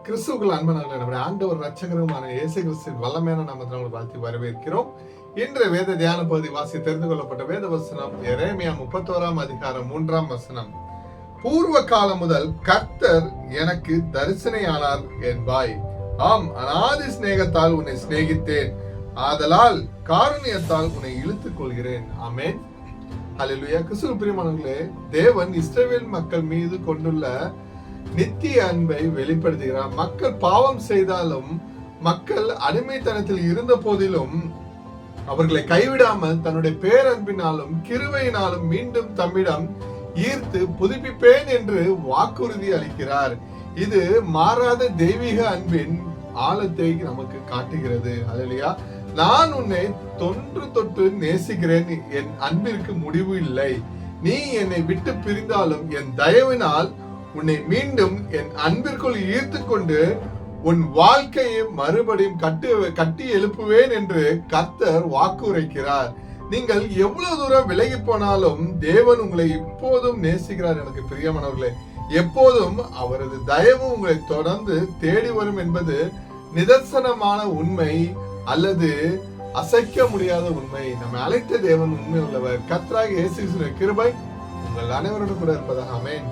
கிறிஸ்துவுக்குள் அன்பானவர்களே, நம்முடைய ஆண்டவர் ரட்சகருமான இயேசு கிறிஸ்துவின் வல்லமையான நாமத்தில் உங்களை வாழ்த்தி வரவேற்கிறோம். இன்று வேத தியான பகுதி வாசி தெரிந்து கொள்ளப்பட்ட வேத வசனம் எரேமியா 31 அதிகாரம் 3 வசனம். பூர்வ காலம் முதல் கர்த்தர் எனக்கு தரிசனையானார் என்பாய். ஆம், அநாதி சிநேகத்தால் உன்னை சிநேகித்தேன், ஆதலால் காருண்யத்தால் உன்னை இழுத்துக் கொள்கிறேன். ஆமென். ஹல்லேலூயா. கிறிஸ்துவுக்குள் பிரியமானவர்களே, தேவன் இஸ்ரவேல் மக்கள் மீது கொண்டுள்ள நித்திய அன்பை வெளிப்படுத்துகிறார். மக்கள் பாவம் செய்தாலும், மக்கள் அடிமைத்தனத்தில் இருந்த போதிலும் அவர்களை கைவிடாமல் தன்னுடைய பேரன்பினாலும் கிருபையினாலும் மீண்டும் தம்மிடம் ஈர்த்து புதுப்பிப்பேன் என்று வாக்குறுதி அளிக்கிறார். இது மாறாத தெய்வீக அன்பின் ஆழத்தை நமக்கு காட்டுகிறது. அல்லேலூயா. நான் உன்னை தொன்று தொட்டு நேசிக்கிறேன், என் அன்பிற்கு முடிவு இல்லை. நீ என்னை விட்டு பிரிந்தாலும் என் தயவினால் உன்னை மீண்டும் என் அன்பிற்குள் ஈர்த்து கொண்டு உன் வாழ்க்கையை மறுபடியும் கட்டி எழுப்புவேன் என்று கர்த்தர் வாக்குரைக்கிறார். நீங்கள் எவ்வளவு தூரம் விலகி போனாலும் தேவன் உங்களை இப்போதும் நேசிக்கிறார். எனக்கு பிரியமானவர்களே, எப்போதும் அவரது தயவு உங்களை தொடர்ந்து தேடி வரும் என்பது நிதர்சனமான உண்மை அல்லது அசைக்க முடியாத உண்மை. நம்ம அழைத்த தேவன் உண்மை உள்ளவர். கர்த்தராகிய இயேசு கிறிஸ்துவின் கிருபை உங்கள் அனைவரோடு கூட இருப்பதாக. ஆமென்.